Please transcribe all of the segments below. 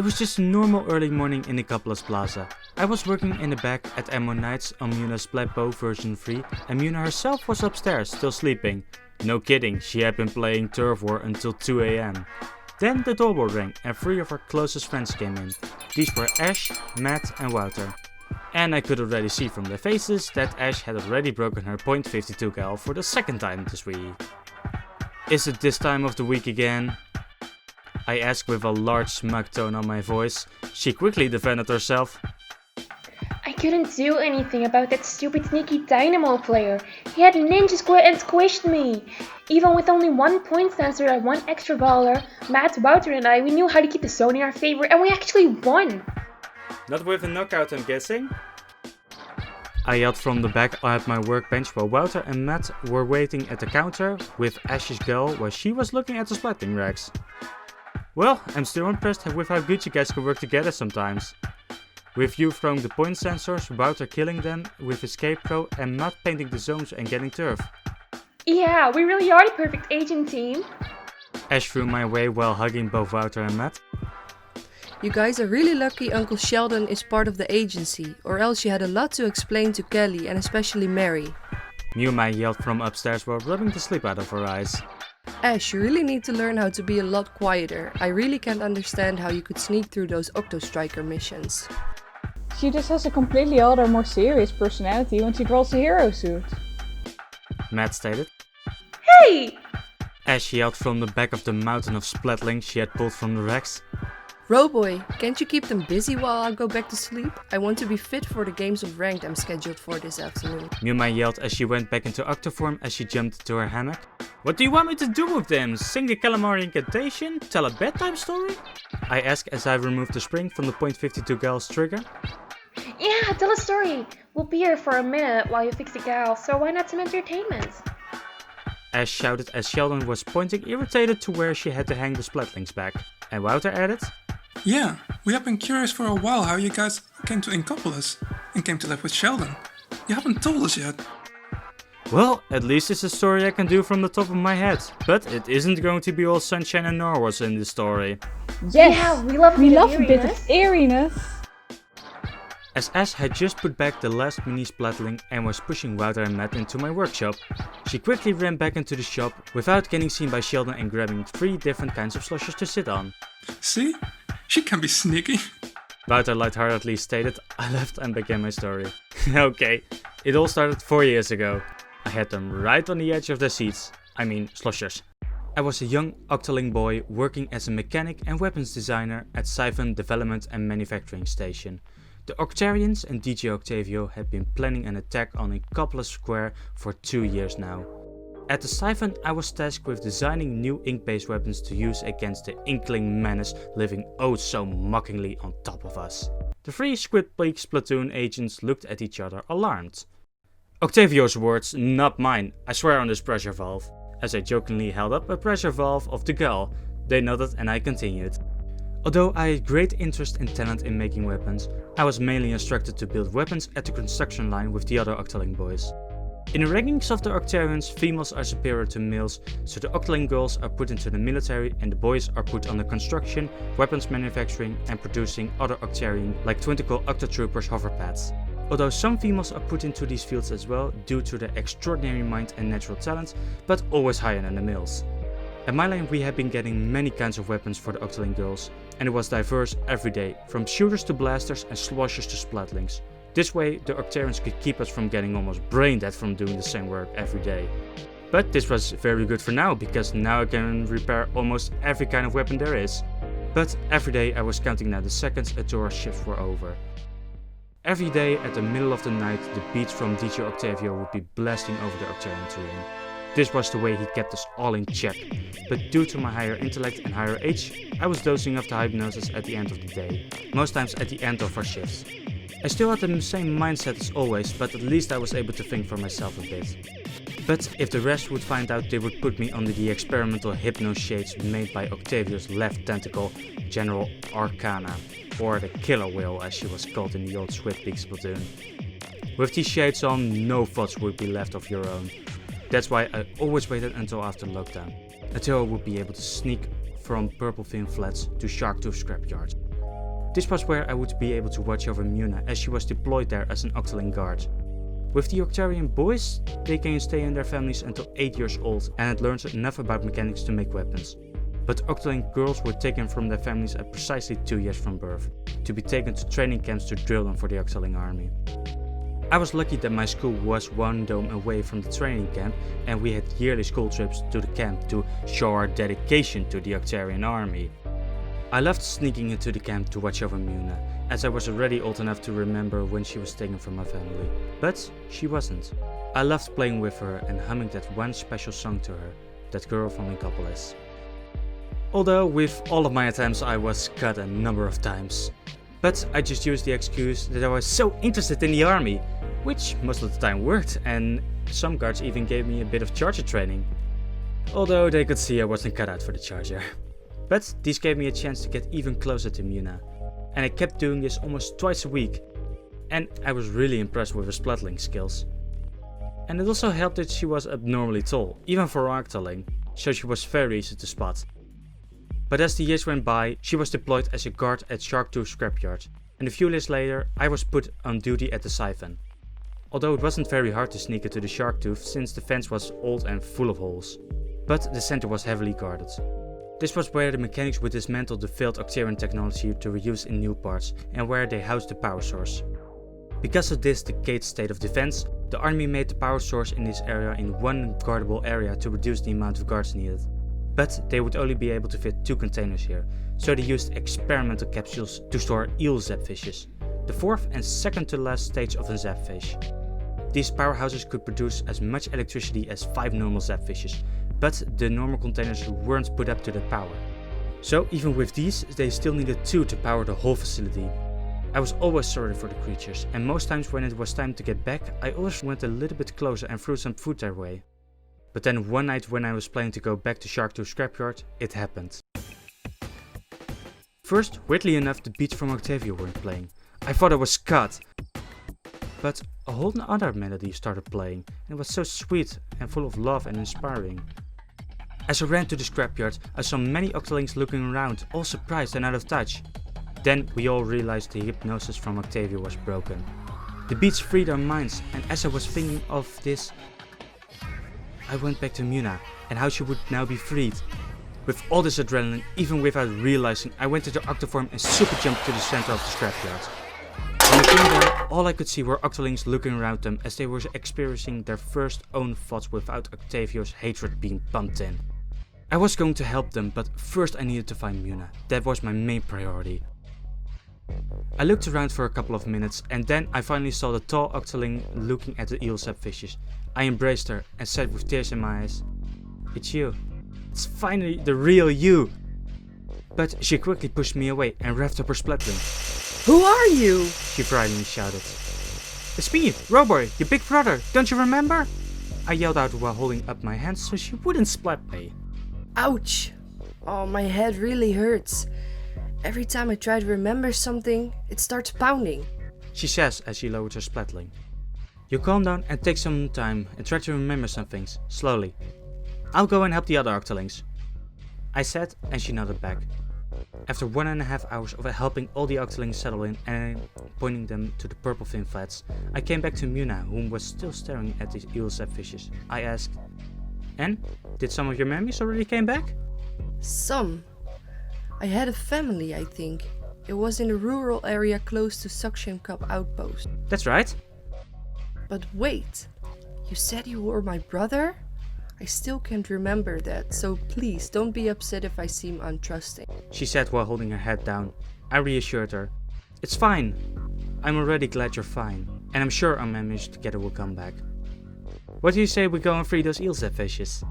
It was just a normal early morning in Nicopolis Plaza. I was working in the back at Ammo Nights on Muna's Black Bow version 3 and Muna herself was upstairs, still sleeping. No kidding, she had been playing Turf War until 2 AM. Then the doorbell rang and 3 of our closest friends came in. These were Ash, Matt and Wouter. And I could already see from their faces that Ash had already broken her .52 gal for the second time this week. Is it this time of the week again? I asked with a large smug tone on my voice. She quickly defended herself. I couldn't do anything about that stupid sneaky Dynamo player. He had Ninja Squad and squished me. Even with only 1 point sensor and 1 extra baller, Matt, Wouter and I, we knew how to keep the zone in our favor and we actually won. Not with a knockout, I'm guessing? I yelled from the back at my workbench while Wouter and Matt were waiting at the counter with Ash's girl while she was looking at the splatting racks. Well, I'm still impressed with how good you guys can work together sometimes. With you throwing the point sensors, Wouter killing them with Escape Pro and Matt painting the zones and getting turf. Yeah, we really are the perfect agent team. Ash threw my way while hugging both Wouter and Matt. You guys are really lucky Uncle Sheldon is part of the agency, or else you had a lot to explain to Kelly and especially Mary. Pneuma yelled from upstairs while rubbing the sleep out of her eyes. Ash, you really need to learn how to be a lot quieter. I really can't understand how you could sneak through those Octo Striker missions. She just has a completely other, more serious personality when she rolls the hero suit. Matt stated. Hey! Ash yelled from the back of the mountain of splatlings she had pulled from the racks. Roboy, can't you keep them busy while I go back to sleep? I want to be fit for the games of Ranked I'm scheduled for this afternoon. Pneuma yelled as she went back into Octo form as she jumped into her hammock. What do you want me to do with them? Sing the Calamary Inkantation? Tell a bedtime story? I asked as I removed the spring from the .52 gal's trigger. Yeah, tell a story. We'll be here for a minute while you fix the gal, so why not some entertainment? Ash shouted as Sheldon was pointing irritated to where she had to hang the splatlings back. And Wouter added. Yeah, we have been curious for a while how you guys came to Nicopolis and came to live with Sheldon. You haven't told us yet. Well, at least it's a story I can do from the top of my head. But it isn't going to be all sunshine and Norwas in this story. Yes, yeah, we love a bit of eeriness. As Ash had just put back the last mini splatling and was pushing Wouter and Matt into my workshop, she quickly ran back into the shop without getting seen by Sheldon and grabbing 3 different kinds of slushers to sit on. See? She can be sneaky. Wouter lightheartedly stated. I left and began my story. Okay, it all started 4 years ago. I had them right on the edge of their seats. I mean, slushers. I was a young Octoling boy working as a mechanic and weapons designer at Siphon Development and Manufacturing Station. The Octarians and DJ Octavio had been planning an attack on Nicopolis Square for 2 years now. At the Siphon, I was tasked with designing new ink-based weapons to use against the Inkling menace living oh so mockingly on top of us. The 3 Squid-Peak Splatoon agents looked at each other alarmed. Octavio's words, not mine, I swear on this pressure valve. As I jokingly held up a pressure valve of the gal, they nodded and I continued. Although I had great interest and talent in making weapons, I was mainly instructed to build weapons at the construction line with the other Octoling boys. In the rankings of the Octarians, females are superior to males, so the Octoling girls are put into the military and the boys are put on the construction, weapons manufacturing and producing other Octarian like Twinticle Octotroopers hoverpads. Although some females are put into these fields as well due to their extraordinary mind and natural talent, but always higher than the males. At my lane we had been getting many kinds of weapons for the Octoling girls, and it was diverse every day, from shooters to blasters and sloshers to splatlings. This way the Octarians could keep us from getting almost brain dead from doing the same work every day. But this was very good for now, because now I can repair almost every kind of weapon there is. But every day I was counting now the seconds until our shifts were over. Every day at the middle of the night the beats from DJ Octavio would be blasting over the Octarian terrain. This was the way he kept us all in check, but due to my higher intellect and higher age, I was dosing off the hypnosis at the end of the day, most times at the end of our shifts. I still had the same mindset as always, but at least I was able to think for myself a bit. But if the rest would find out, they would put me under the experimental hypno shades made by Octavio's left tentacle, General Arcana, or the Killer Whale as she was called in the old Squid-Peak Splatoon. With these shades on, no thoughts would be left of your own. That's why I always waited until after lockdown, until I would be able to sneak from Purple Fin Flats to Sharktooth Scrapyard. This was where I would be able to watch over Mneuma as she was deployed there as an Octoling guard. With the Octarian boys, they can stay in their families until 8 years old and had learned enough about mechanics to make weapons. But Octoling girls were taken from their families at precisely 2 years from birth, to be taken to training camps to drill them for the Octoling army. I was lucky that my school was one dome away from the training camp and we had yearly school trips to the camp to show our dedication to the Octarian army. I loved sneaking into the camp to watch over Mneuma, as I was already old enough to remember when she was taken from my family. But she wasn't. I loved playing with her and humming that one special song to her, that girl from Inkopolis. Although with all of my attempts I was cut a number of times. But I just used the excuse that I was so interested in the army, which most of the time worked, and some guards even gave me a bit of charger training. Although they could see I wasn't cut out for the charger. But these gave me a chance to get even closer to Mneuma, and I kept doing this almost twice a week, and I was really impressed with her splattling skills. And it also helped that she was abnormally tall, even for an Octoling, so she was very easy to spot. But as the years went by, she was deployed as a guard at Sharktooth Scrapyard, and a few years later I was put on duty at the Siphon. Although it wasn't very hard to sneak into the Sharktooth since the fence was old and full of holes, but the center was heavily guarded. This was where the mechanics would dismantle the failed Octarian technology to reuse in new parts and where they housed the power source. Because of this decayed state of defense, the army made the power source in this area in one guardable area to reduce the amount of guards needed. But they would only be able to fit 2 containers here, so they used experimental capsules to store Eel-Zapfishes, the fourth and second to last stage of a Zapfish. These powerhouses could produce as much electricity as 5 normal Zapfishes, but the normal containers weren't put up to that power. So even with these, they still needed 2 to power the whole facility. I was always sorry for the creatures, and most times when it was time to get back, I always went a little bit closer and threw some food their way. But then one night when I was planning to go back to Sharktooth Scrapyard, it happened. First, weirdly enough, the beats from Octavio weren't playing. I thought I was cut. But a whole other melody started playing, and it was so sweet and full of love and inspiring. As I ran to the scrapyard, I saw many Octolings looking around, all surprised and out of touch. Then we all realized the hypnosis from Octavio was broken. The beats freed our minds, and as I was thinking of this, I went back to Mneuma and how she would now be freed. With all this adrenaline, even without realizing, I went to the octoform and super jumped to the center of the scrapyard. When I came there, all I could see were Octolings looking around them as they were experiencing their first own thoughts without Octavio's hatred being pumped in. I was going to help them, but first I needed to find Mneuma. That was my main priority. I looked around for a couple of minutes and then I finally saw the tall Octoling looking at the Eel-Zapfishes. I embraced her and said with tears in my eyes, "It's you. It's finally the real you." But she quickly pushed me away and revved up her splattling. Who are you? She frighteningly shouted. "It's me, Roboy, your big brother, don't you remember?" I yelled out while holding up my hands so she wouldn't splat me. Ouch! Oh, my head really hurts. Every time I try to remember something, it starts pounding, she says as she lowers her splattling. "You calm down and take some time and try to remember some things, slowly. I'll go and help the other Octolings," I said, and she nodded back. After 1.5 hours of helping all the Octolings settle in and pointing them to the purple fin flats, I came back to Mneuma, whom was still staring at the Eel-Zapfishes. I asked, "And, did some of your memories already came back?" Some. I had a family, I think. It was in a rural area close to Suction Cup Outpost. "That's right." But wait, you said you were my brother? I still can't remember that, so please don't be upset if I seem untrusting, she said while holding her head down. I reassured her. "It's fine. I'm already glad you're fine, and I'm sure our memories together will come back. What do you say we go and free those Eel-Zapfishes?"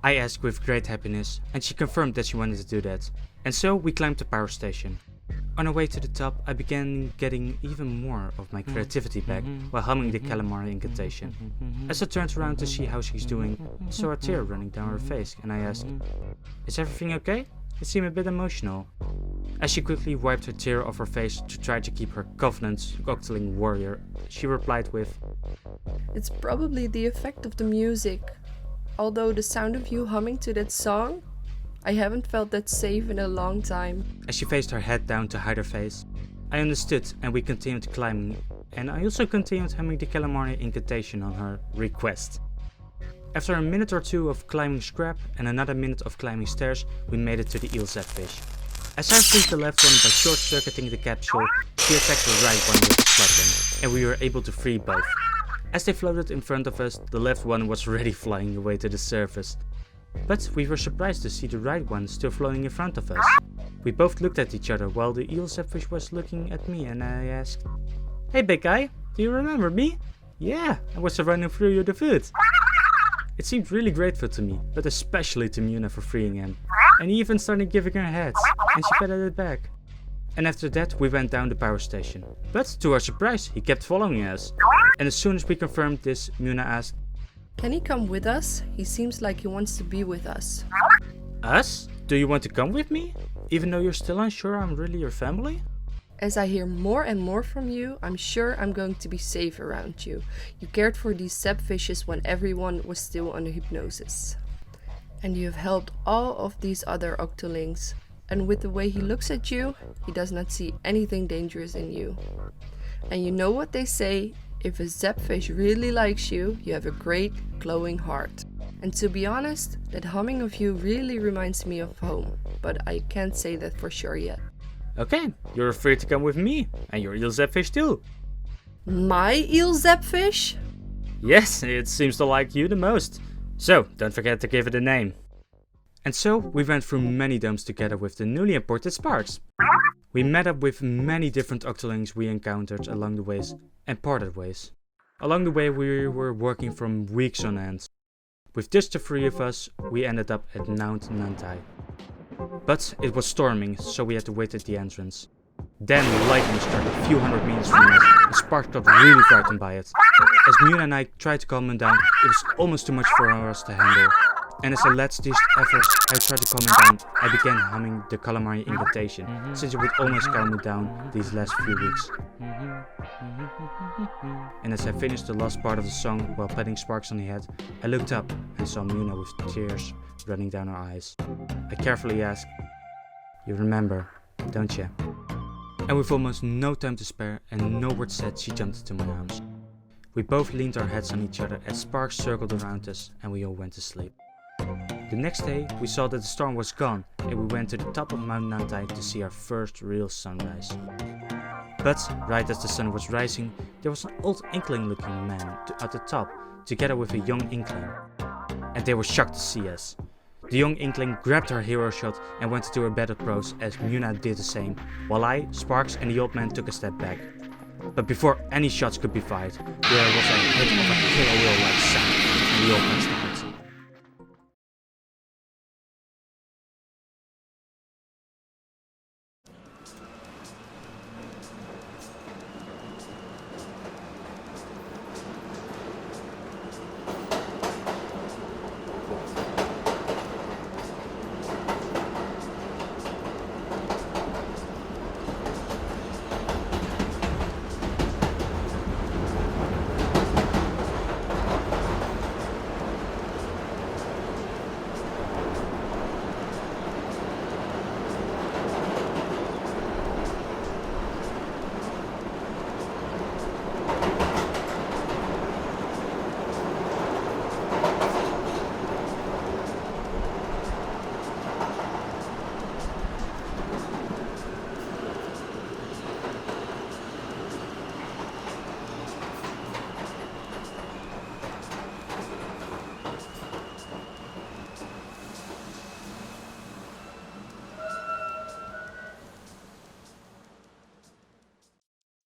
I asked with great happiness, and she confirmed that she wanted to do that. And so we climbed the power station. On our way to the top, I began getting even more of my creativity back while humming the Calamary Inkantation. As I turned around to see how she's doing, I saw a tear running down her face and I asked, "Is everything okay? It seemed a bit emotional." As she quickly wiped her tear off her face to try to keep her confident Octoling warrior, she replied with, It's probably the effect of the music. Although the sound of you humming to that song, I haven't felt that safe in a long time. As she faced her head down to hide her face. I understood and we continued climbing, and I also continued humming the Calamary Inkantation on her request. After a minute or two of climbing scrap and another minute of climbing stairs, we made it to the Eel-Zapfish. As I freed the left one by short-circuiting the capsule, she attacked the right one with the Splatoon, and we were able to free both. As they floated in front of us, the left one was already flying away to the surface. But we were surprised to see the right one still floating in front of us. We both looked at each other while the Eel-Zapfish was looking at me, and I asked, "Hey big guy, do you remember me?" "Yeah, I was running through you the food." It seemed really grateful to me, but especially to Muna for freeing him. And he even started giving her heads, and she patted it back. And after that we went down the power station. But to our surprise, he kept following us. And as soon as we confirmed this, Muna asked, Can he come with us? He seems like he wants to be with us. "Us? Do you want to come with me? Even though you're still unsure I'm really your family?" As I hear more and more from you, I'm sure I'm going to be safe around you. You cared for these Zapfishes when everyone was still under hypnosis. And you have helped all of these other Octolings. And with the way he looks at you, he does not see anything dangerous in you. And you know what they say, if a Zapfish really likes you, you have a great glowing heart. And to be honest, that humming of you really reminds me of home, but I can't say that for sure yet. Okay, you're free to come with me, and your Eel-Zapfish too. My Eel-Zapfish? Yes, it seems to like you the most. So, don't forget to give it a name. And so, we went through many domes together with the newly imported Sparks. We met up with many different Octolings we encountered along the ways, and parted ways. Along the way we were working from weeks on end. With just the three of us, we ended up at Mount Nantai. But it was storming, so we had to wait at the entrance. Then lightning struck a few hundred meters from us, and Sparks got really frightened by it. As Muna and I tried to calm him down, it was almost too much for us to handle. And as a last-ditch effort, I tried to calm him down. I began humming the Calamary Inkantation, since it would almost calm me down these last few weeks. And as I finished the last part of the song while patting Sparks on the head, I looked up and saw Muna with tears running down her eyes. I carefully asked, "You remember, don't you?" And with almost no time to spare and no words said, she jumped into my arms. We both leaned our heads on each other as Sparks circled around us, and we all went to sleep. The next day, we saw that the storm was gone, and we went to the top of Mount Nantai to see our first real sunrise. But right as the sun was rising, there was an old Inkling-looking man at the top, together with a young Inkling. And they were shocked to see us. The young Inkling grabbed her hero shot and went into her battle pose as Muna did the same, while I, Sparks and the old man took a step back. But before any shots could be fired, there was a hit of a killer wheel-like sound, and we all passed out.